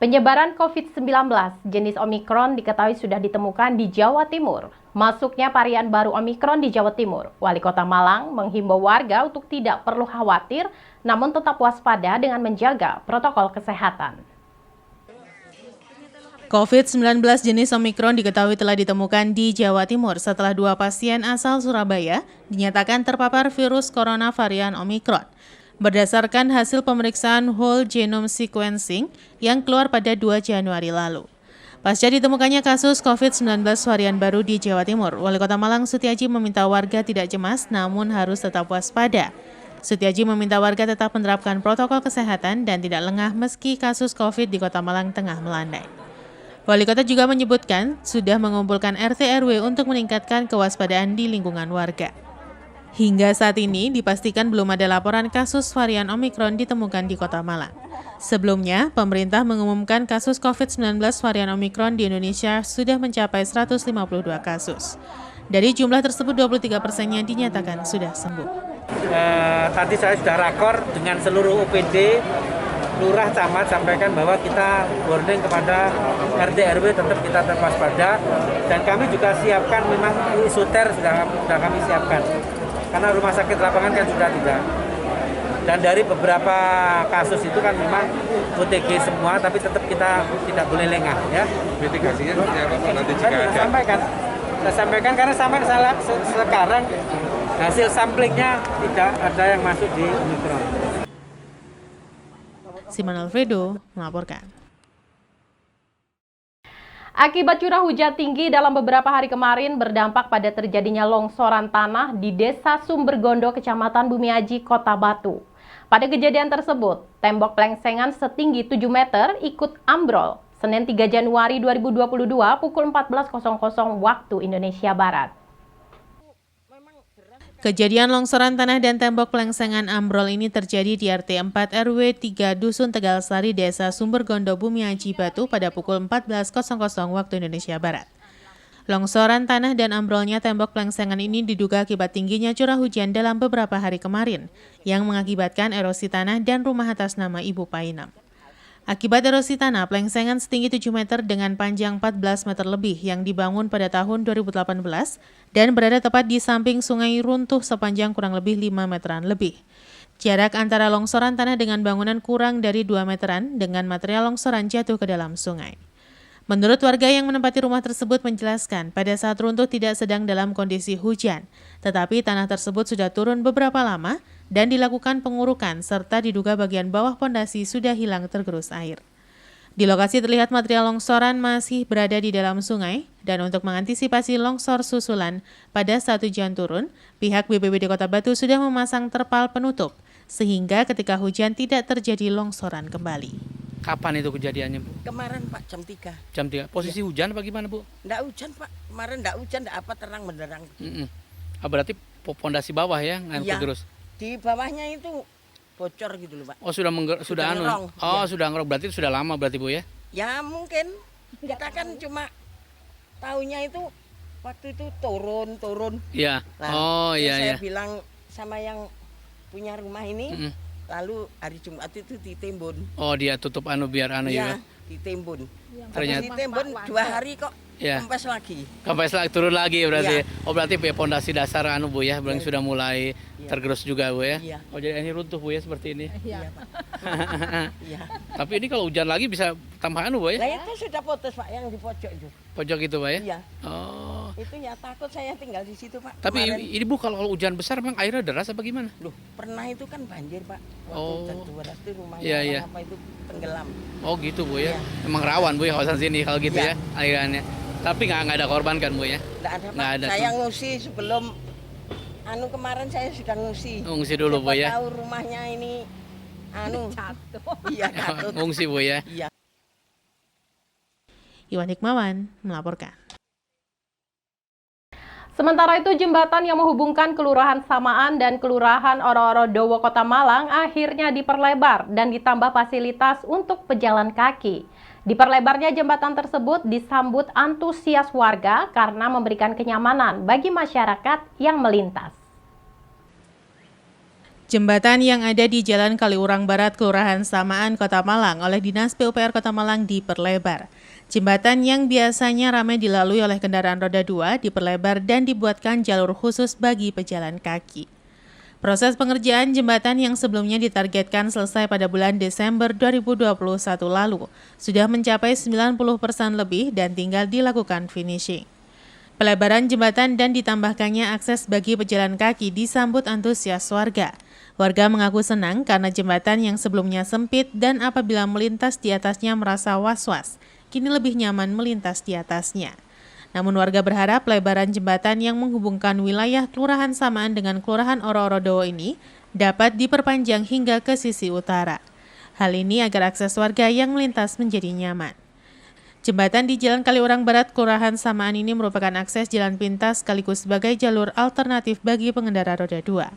Penyebaran COVID-19 jenis Omikron diketahui sudah ditemukan di Jawa Timur. Masuknya varian baru Omikron di Jawa Timur, Wali Kota Malang menghimbau warga untuk tidak perlu khawatir, namun tetap waspada dengan menjaga protokol kesehatan. COVID-19 jenis Omikron diketahui telah ditemukan di Jawa Timur setelah 2 pasien asal Surabaya dinyatakan terpapar virus corona varian Omikron. Berdasarkan hasil pemeriksaan whole genome sequencing yang keluar pada 2 Januari lalu. Pasca ditemukannya kasus COVID-19 varian baru di Jawa Timur, Wali Kota Malang Sutiaji meminta warga tidak cemas namun harus tetap waspada. Sutiaji meminta warga tetap menerapkan protokol kesehatan dan tidak lengah meski kasus COVID di Kota Malang tengah melandai. Wali Kota juga menyebutkan sudah mengumpulkan RT/RW untuk meningkatkan kewaspadaan di lingkungan warga. Hingga saat ini dipastikan belum ada laporan kasus varian Omikron ditemukan di Kota Malang. Sebelumnya, pemerintah mengumumkan kasus COVID-19 varian Omikron di Indonesia sudah mencapai 152 kasus. Dari jumlah tersebut, 23%-nya dinyatakan sudah sembuh. Tadi saya sudah rakor dengan seluruh UPD, Lurah, Camat, sampaikan bahwa kita warning kepada RT/RW tetap kita waspada, dan kami juga siapkan memang isoter sudah kami siapkan. Karena rumah sakit lapangan kan sudah tidak. Dan dari beberapa kasus itu kan memang OTG semua, tapi tetap kita tidak boleh lengah, ya. Mitigasinya seperti apa Pak nanti jika ada? Saya sampaikan karena sampai sekarang hasil samplingnya tidak ada yang masuk di Omikron. Simon Alfredo melaporkan. Akibat curah hujan tinggi dalam beberapa hari kemarin berdampak pada terjadinya longsoran tanah di Desa Sumbergondo, Kecamatan Bumiaji, Kota Batu. Pada kejadian tersebut, tembok plengsengan setinggi 7 meter ikut ambrol Senin 3 Januari 2022 pukul 14.00 waktu Indonesia Barat. Kejadian longsoran tanah dan tembok plengsengan ambrol ini terjadi di RT 4 RW 3 Dusun Tegalsari, Desa Sumbergondo, Bumiaji, Batu pada pukul 14.00 waktu Indonesia Barat. Longsoran tanah dan ambrolnya tembok plengsengan ini diduga akibat tingginya curah hujan dalam beberapa hari kemarin, yang mengakibatkan erosi tanah dan rumah atas nama Ibu Painam. Akibat erosi tanah, plengsengan setinggi 7 meter dengan panjang 14 meter lebih yang dibangun pada tahun 2018 dan berada tepat di samping sungai runtuh sepanjang kurang lebih 5 meteran lebih. Jarak antara longsoran tanah dengan bangunan kurang dari 2 meteran dengan material longsoran jatuh ke dalam sungai. Menurut warga yang menempati rumah tersebut menjelaskan, pada saat runtuh tidak sedang dalam kondisi hujan, tetapi tanah tersebut sudah turun beberapa lama dan dilakukan pengurukan serta diduga bagian bawah pondasi sudah hilang tergerus air. Di lokasi terlihat material longsoran masih berada di dalam sungai dan untuk mengantisipasi longsor susulan pada saat hujan turun, pihak BPBD Kota Batu sudah memasang terpal penutup sehingga ketika hujan tidak terjadi longsoran kembali. Kapan itu kejadiannya, Bu? Kemarin Pak, jam 3. Jam 3. Posisi hujan apa gimana, Bu? Nggak hujan Pak, kemarin nggak hujan, nggak apa, terang benderang. Berarti pondasi bawah ya, Iya, terus. di bawahnya itu bocor gitu loh Pak. Oh, sudah ngerong. Oh, Ya. sudah ngerong. Berarti sudah lama berarti, Bu ya? Ya mungkin, kita kan cuma tahunya itu waktu itu turun. Iya. Nah, Oh, iya, saya iya. bilang sama yang punya rumah ini, lalu hari Jumat itu ditimbun. Oh, dia tutup biar ya. Iya, ditimbun. Ternyata Ditimbun 2 hari kok, ya. kempes lagi. Sampai turun lagi berarti. Iya. Oh, berarti ya pondasi dasar Bu ya, belum sudah mulai tergerus juga, Bu ya. Iya. Oh, jadi ini runtuh, Bu ya, seperti ini. Iya Pak. Iya. Tapi ini kalau hujan lagi bisa tambah Bu ya? Nah itu sudah putus Pak, yang di pojok itu. Pojok itu, Pak ya? Iya. Oh. Itu ya takut saya tinggal di situ Pak. Tapi Kemarin. ini Bu, kalau hujan besar memang airnya deras apa gimana? Loh, pernah itu kan banjir Pak. Waktu Oh. hujan 200 itu rumahnya Iya, orang iya. apa itu tenggelam. Oh gitu, Bu ya. Iya. Emang rawan, Bu ya, kawasan sini kalau gitu Iya. ya airannya. Tapi nggak ada korban kan, Bu ya? Nggak ada Pak. Nggak ada. Saya ngungsi sebelum kemarin saya sudah ngungsi. Ngungsi dulu, Bu Siapa ya. tahu rumahnya ini jatuh. Iya, jatuh. Ngungsi, Bu ya. Iya. Iwan Hikmawan melaporkan. Sementara itu, jembatan yang menghubungkan Kelurahan Samaan dan Kelurahan Oro-Oro Dowo, Kota Malang akhirnya diperlebar dan ditambah fasilitas untuk pejalan kaki. Diperlebarnya jembatan tersebut disambut antusias warga karena memberikan kenyamanan bagi masyarakat yang melintas. Jembatan yang ada di Jalan Kaliurang Barat, Kelurahan Samaan, Kota Malang oleh Dinas PUPR Kota Malang diperlebar. Jembatan yang biasanya ramai dilalui oleh kendaraan roda 2 diperlebar dan dibuatkan jalur khusus bagi pejalan kaki. Proses pengerjaan jembatan yang sebelumnya ditargetkan selesai pada bulan Desember 2021 lalu sudah mencapai 90% lebih dan tinggal dilakukan finishing. Pelebaran jembatan dan ditambahkannya akses bagi pejalan kaki disambut antusias warga. Warga mengaku senang karena jembatan yang sebelumnya sempit dan apabila melintas di atasnya merasa was-was, kini lebih nyaman melintas di atasnya. Namun warga berharap pelebaran jembatan yang menghubungkan wilayah Kelurahan Samaan dengan Kelurahan Oro-Oro ini dapat diperpanjang hingga ke sisi utara. Hal ini agar akses warga yang melintas menjadi nyaman. Jembatan di Jalan Kaliurang Barat, Kelurahan Samaan ini merupakan akses jalan pintas sekaligus sebagai jalur alternatif bagi pengendara roda 2.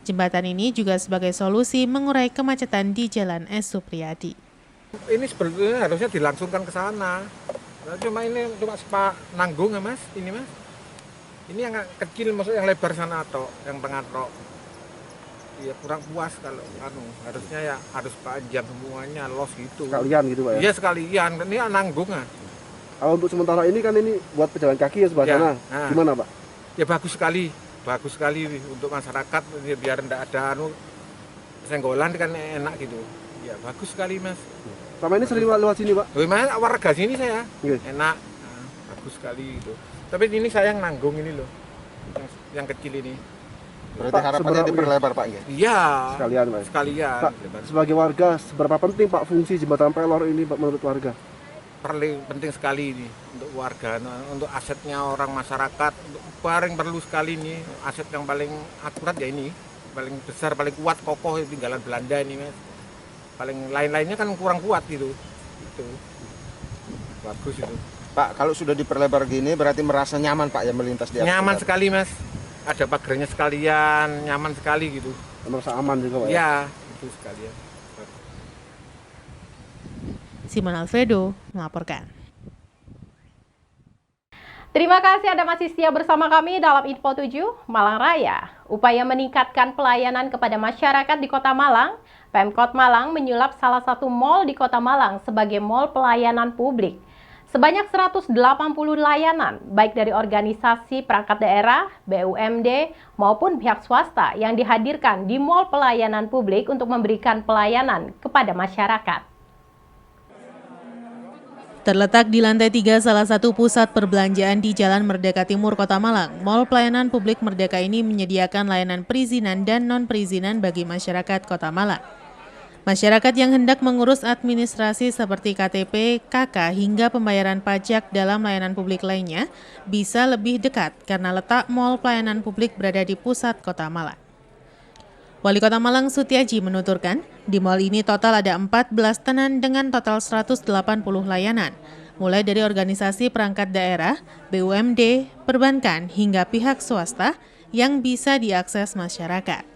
Jembatan ini juga sebagai solusi mengurai kemacetan di Jalan S. Supriyadi. Ini sebetulnya harusnya dilangsungkan ke sana. Cuma ini cuma sepak nanggung ya mas, ini mas. Ini yang kecil maksud yang lebar sana atau yang tengah tok. Iya kurang puas kalau harusnya ya harus panjang semuanya los gitu. Sekalian gitu Pak ya? Iya sekalian, ini nanggung kan. Kalau untuk sementara ini kan ini buat pejalan kaki ya sebelah sana. Gimana Pak? Ya bagus sekali untuk masyarakat biar tidak ada senggolan kan enak gitu. Ya bagus sekali mas. Selama ini sering lewat sini Pak? Memang warga sini saya, enak, bagus sekali gitu. Tapi ini saya yang nanggung ini loh, yang kecil ini. Berarti Pak, harapannya diperlebar Pak ya? Iya. Sekalian Pak. Sekalian. Pak, sebagai warga seberapa penting Pak fungsi jembatan pelor ini Pak menurut warga? Paling penting sekali ini untuk warga, untuk asetnya orang masyarakat, paling perlu sekali ini aset yang paling akurat ya ini, paling besar, paling kuat, kokoh tinggalan Belanda ini mas. Paling lain-lainnya kan kurang kuat gitu. Itu bagus itu. Pak, kalau sudah diperlebar gini berarti merasa nyaman Pak ya melintas di atas? Nyaman sekali mas. Ada pagarnya sekalian, nyaman sekali gitu. Merasa aman juga Pak ya? Iya, itu sekalian. Simon Alfredo melaporkan. Terima kasih Anda masih setia bersama kami dalam Info 7 Malang Raya. Upaya meningkatkan pelayanan kepada masyarakat di Kota Malang, Pemkot Malang menyulap salah satu mal di Kota Malang sebagai mal pelayanan publik. Sebanyak 180 layanan, baik dari organisasi perangkat daerah, BUMD, maupun pihak swasta yang dihadirkan di mal pelayanan publik untuk memberikan pelayanan kepada masyarakat. Terletak di lantai 3 salah satu pusat perbelanjaan di Jalan Merdeka Timur, Kota Malang, Mall Pelayanan Publik Merdeka ini menyediakan layanan perizinan dan non-perizinan bagi masyarakat Kota Malang. Masyarakat yang hendak mengurus administrasi seperti KTP, KK, hingga pembayaran pajak dalam layanan publik lainnya bisa lebih dekat karena letak Mall Pelayanan Publik berada di pusat Kota Malang. Wali Kota Malang Sutiaji menuturkan, di mal ini total ada 14 tenan dengan total 180 layanan, mulai dari organisasi perangkat daerah, BUMD, perbankan, hingga pihak swasta yang bisa diakses masyarakat.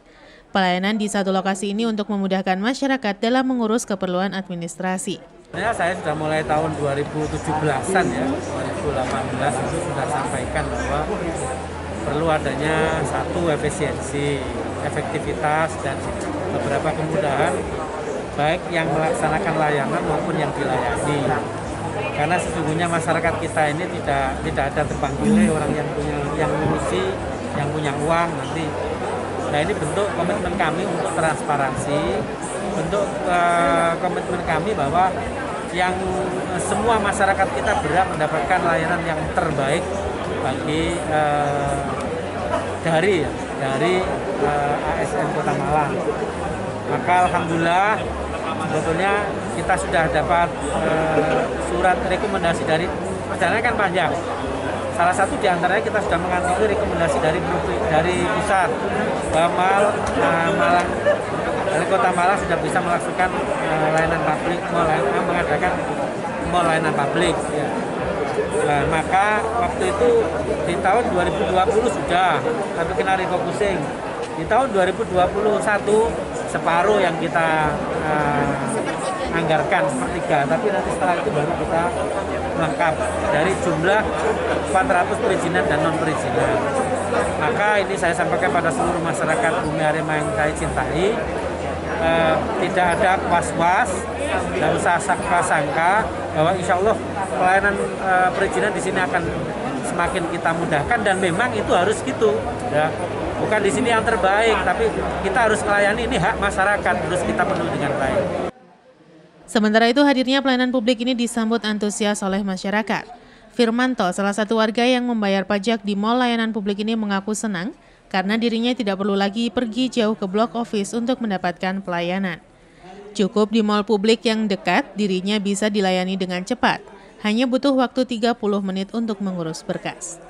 Pelayanan di satu lokasi ini untuk memudahkan masyarakat dalam mengurus keperluan administrasi. Saya sudah mulai tahun 2017-an ya, 2018 itu sudah sampaikan bahwa perlu adanya satu efisiensi, efektivitas dan beberapa kemudahan baik yang melaksanakan layanan maupun yang dilayani. Karena sesungguhnya masyarakat kita ini tidak ada tebang pilih orang yang mengisi, yang punya uang nanti. Nah ini bentuk komitmen kami untuk transparansi, bentuk komitmen kami bahwa yang semua masyarakat kita berhak mendapatkan layanan yang terbaik bagi dari ASN Kota Malang. Maka alhamdulillah sebetulnya kita sudah dapat surat rekomendasi dari perjalanan kan panjang. Salah satu di antaranya kita sudah mengantongi rekomendasi dari pusat bahwa Malang, dari Kota Malang sudah bisa melakukan layanan publik, mengadakan mall layanan publik. Ya. Nah, maka waktu itu di tahun 2020 sudah, tapi kena refocusing. Di tahun 2021 separuh yang kita anggarkan sepertiga, tapi nanti setelah itu baru kita lengkap dari jumlah 400 perizinan dan non perizinan. Maka ini saya sampaikan pada seluruh masyarakat Bumi Arema yang saya cintai, tidak ada was-was, tidak usah prasangka bahwa insya Allah pelayanan perizinan di sini akan semakin kita mudahkan, dan memang itu harus gitu, ya. Bukan di sini yang terbaik, tapi kita harus melayani, ini hak masyarakat, harus kita penuhi dengan baik. Sementara itu, hadirnya pelayanan publik ini disambut antusias oleh masyarakat. Firmanto, salah satu warga yang membayar pajak di Mall Layanan Publik ini, mengaku senang karena dirinya tidak perlu lagi pergi jauh ke blok office untuk mendapatkan pelayanan. Cukup di mall publik yang dekat, dirinya bisa dilayani dengan cepat. Hanya butuh waktu 30 menit untuk mengurus berkas.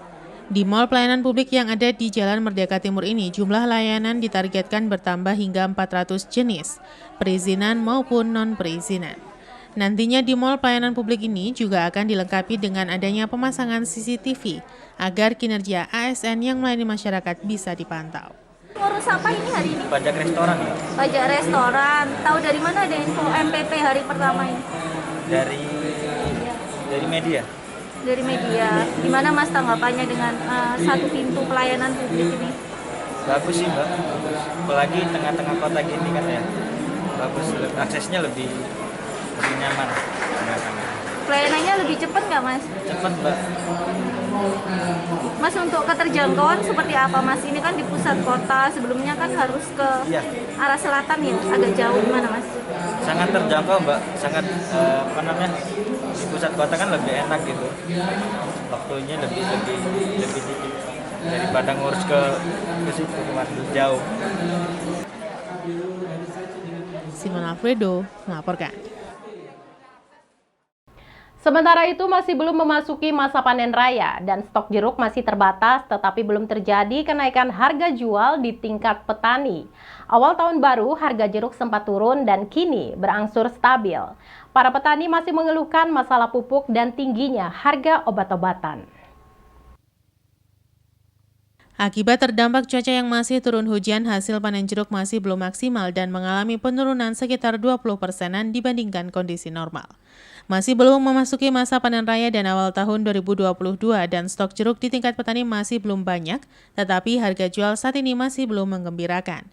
Di Mall Pelayanan Publik yang ada di Jalan Merdeka Timur ini, jumlah layanan ditargetkan bertambah hingga 400 jenis, perizinan maupun non-perizinan. Nantinya di Mall Pelayanan Publik ini juga akan dilengkapi dengan adanya pemasangan CCTV agar kinerja ASN yang melayani masyarakat bisa dipantau. Ngurus apa ini hari ini? Pajak restoran, ya? Pajak restoran. Tahu dari mana ada info MPP hari pertama ini? Dari media. Dari media. Gimana Mas tanggapannya dengan satu pintu pelayanan publik ini? Bagus sih Mbak, apalagi tengah-tengah kota gini kan ya, bagus, aksesnya lebih nyaman. Pelayanannya lebih cepat nggak Mas? Cepat Mbak. Mas, untuk keterjangkauan seperti apa Mas? Ini kan di pusat kota, sebelumnya kan harus ke arah selatan ya, agak jauh, gimana Mas? Sangat terjangkau Mbak, sangat di pusat kota kan lebih enak gitu, waktunya lebih dikit daripada ngurus ke situ jauh. Simon Alfredo melaporkan. Sementara itu masih belum memasuki masa panen raya dan stok jeruk masih terbatas, tetapi belum terjadi kenaikan harga jual di tingkat petani. Awal tahun baru harga jeruk sempat turun dan kini berangsur stabil. Para petani masih mengeluhkan masalah pupuk dan tingginya harga obat-obatan. Akibat terdampak cuaca yang masih turun hujan, hasil panen jeruk masih belum maksimal dan mengalami penurunan sekitar 20%-an dibandingkan kondisi normal. Masih belum memasuki masa panen raya dan awal tahun 2022 dan stok jeruk di tingkat petani masih belum banyak, tetapi harga jual saat ini masih belum menggembirakan.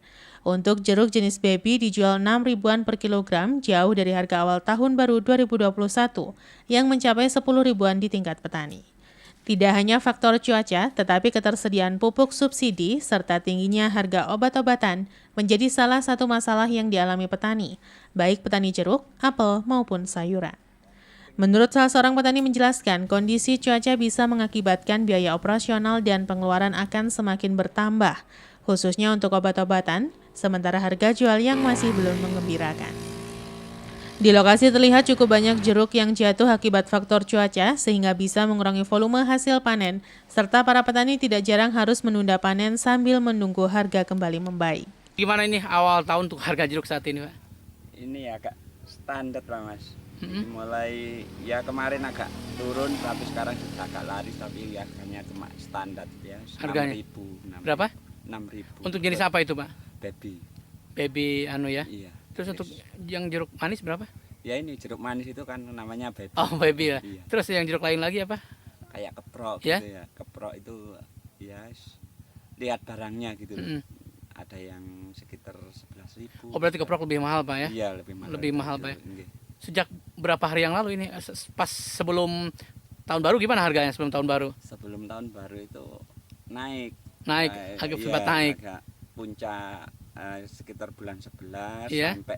Untuk jeruk jenis baby dijual 6 ribuan per kilogram, jauh dari harga awal tahun baru 2021 yang mencapai 10 ribuan di tingkat petani. Tidak hanya faktor cuaca, tetapi ketersediaan pupuk subsidi serta tingginya harga obat-obatan menjadi salah satu masalah yang dialami petani, baik petani jeruk, apel, maupun sayuran. Menurut salah seorang petani menjelaskan, kondisi cuaca bisa mengakibatkan biaya operasional dan pengeluaran akan semakin bertambah, khususnya untuk obat-obatan, sementara harga jual yang masih belum menggembirakan. Di lokasi terlihat cukup banyak jeruk yang jatuh akibat faktor cuaca sehingga bisa mengurangi volume hasil panen, serta para petani tidak jarang harus menunda panen sambil menunggu harga kembali membaik. Gimana ini awal tahun untuk harga jeruk saat ini, Pak? Ini agak standar lah Mas. Mulai ya kemarin agak turun tapi sekarang sudah agak laris, tapi harganya cuma standar ya. Harganya 6.000. Berapa? 6.000. Untuk jenis apa itu, Pak? Baby ya? Iya. Terus untuk yang jeruk manis berapa? Ya ini jeruk manis itu kan namanya baby. Oh, baby ya. Iya. Terus yang jeruk lain lagi apa? Kayak keprok ya? Gitu ya. Keprok itu ya lihat barangnya gitu. Ada yang sekitar 11.000. Oh, berarti keprok lebih mahal, Pak ya? Iya, lebih mahal. Lebih mahal, Pak ya. Sejak berapa hari yang lalu ini? Pas sebelum tahun baru gimana harganya sebelum tahun baru? Sebelum tahun baru itu naik. Agak sempat naik. Agak puncak sekitar bulan 11 yeah. sampai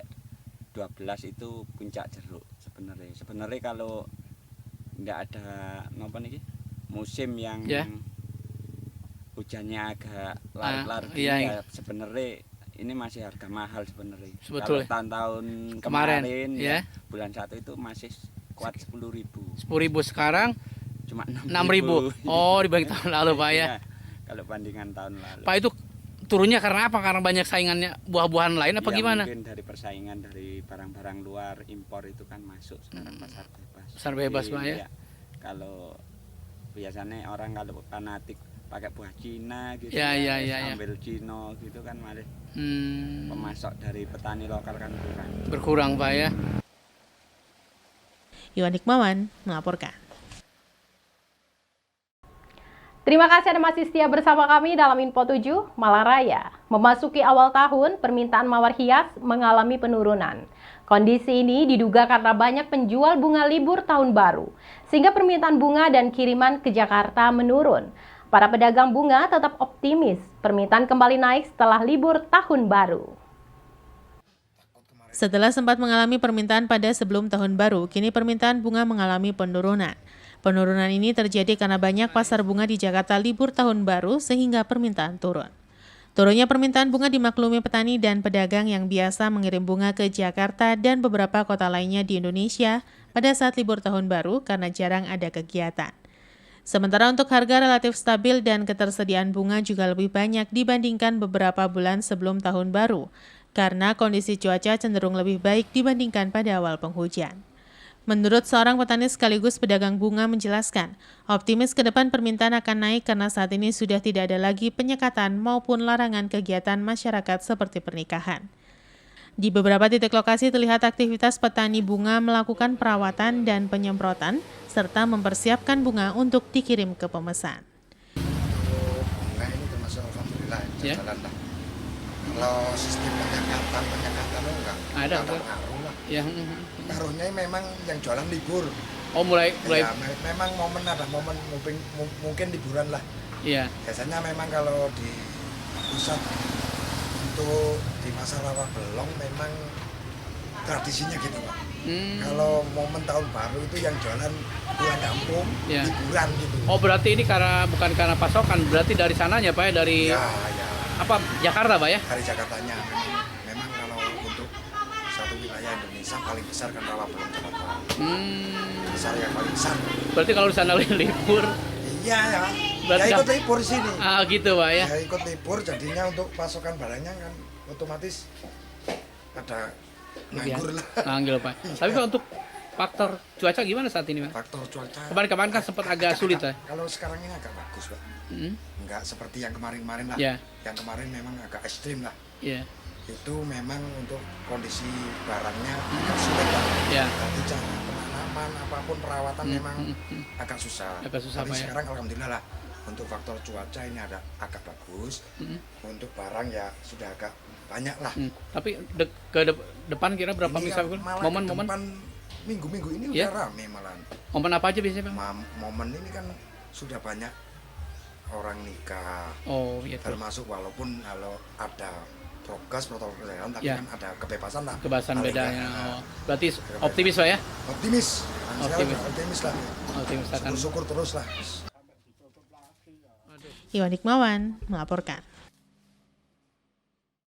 12 itu puncak jeruk sebenarnya. Sebenarnya kalau nggak ada musim yang hujannya agak larut-larut ya sebenarnya ini masih harga mahal sebenarnya. Kalau tahun-tahun kemarin ya bulan 1 itu masih kuat 10.000. 10.000 sekarang cuma 6.000. Oh, dibanding tahun lalu, Pak ya. Kalau bandingan tahun lalu. Pak, itu turunnya karena apa? Karena banyak saingannya buah-buahan lain apa gimana? Mungkin dari persaingan dari barang-barang luar impor itu kan masuk sekarang pasar bebas. Pasar bebas, Pak ya. Kalau biasanya orang kalau fanatik pakai buah Cina gitu sambil Cino gitu kan malah pemasok dari petani lokal kan berkurang, Pak ya. Iwan Hikmawan melaporkan. Terima kasih Anda masih setia bersama kami dalam Info 7 Malang Raya. Memasuki awal tahun, permintaan mawar hias mengalami penurunan. Kondisi ini diduga karena banyak penjual bunga libur tahun baru, sehingga permintaan bunga dan kiriman ke Jakarta menurun. Para pedagang bunga tetap optimis permintaan kembali naik setelah libur tahun baru. Setelah sempat mengalami permintaan pada sebelum tahun baru, kini permintaan bunga mengalami penurunan. Penurunan ini terjadi karena banyak pasar bunga di Jakarta libur tahun baru sehingga permintaan turun. Turunnya permintaan bunga dimaklumi petani dan pedagang yang biasa mengirim bunga ke Jakarta dan beberapa kota lainnya di Indonesia pada saat libur tahun baru karena jarang ada kegiatan. Sementara untuk harga relatif stabil dan ketersediaan bunga juga lebih banyak dibandingkan beberapa bulan sebelum tahun baru, karena kondisi cuaca cenderung lebih baik dibandingkan pada awal penghujan. Menurut seorang petani sekaligus pedagang bunga menjelaskan, optimis ke depan permintaan akan naik karena saat ini sudah tidak ada lagi penyekatan maupun larangan kegiatan masyarakat seperti pernikahan. Di beberapa titik lokasi terlihat aktivitas petani bunga melakukan perawatan dan penyemprotan, serta mempersiapkan bunga untuk dikirim ke pemesan. Bunga ini termasuk alhamdulillah jalan lah. Kalau sistem penyekatan enggak ada pengaruh lah. Ya. Pengaruhnya memang yang jualan libur. Oh mulai. Ya, memang ada momen mungkin liburan lah. Iya. Biasanya memang kalau di pusat untuk di masa rawa belong memang tradisinya gitu Pak. Kalau momen tahun baru itu yang jualan pulang kampung, liburan gitu. Oh berarti ini bukan karena pasokan, berarti dari sananya Pak ya, dari apa Jakarta Pak ya? Dari Jakartanya memang kalau untuk satu wilayah Indonesia paling besar kan rawa belong Jakarta. Besar yang paling besar. Berarti kalau di sana libur. Iya ya. Berarti ikut libur sini. Ah gitu Pak ya. Ya ikut libur jadinya untuk pasokan barangnya kan otomatis ada nganggur lah. Nganggur Pak. Tapi Pak untuk faktor cuaca gimana saat ini Pak? Faktor cuaca. Kemarin kan sempat agak sulit ya. Kalau sekarang ini agak bagus Pak. Enggak seperti yang kemarin-kemarin lah. Yeah. Yang kemarin memang agak ekstrim lah. Iya. Itu memang untuk kondisi barangnya agak sulit lah. Iya. Jadi cara penanaman apapun perawatan memang agak susah. Tapi Pak, sekarang alhamdulillah lah. Untuk faktor cuaca ini ada agak bagus. Untuk barang ya sudah agak banyak lah. Tapi ke depan kira berapa misalkan momen-momen? Minggu-minggu ini udah rame malahan. Momen apa aja biasanya Pak? Momen ini kan sudah banyak orang nikah. Oh iya. Termasuk walaupun kalau ada protokol kesehatan, tapi kan ada kebebasan lah. Kebebasan bedanya. Oh. Berarti optimis Pak ya? Optimis lah. Optimis akan. Syukur terus lah. Iwan Hikmawan melaporkan.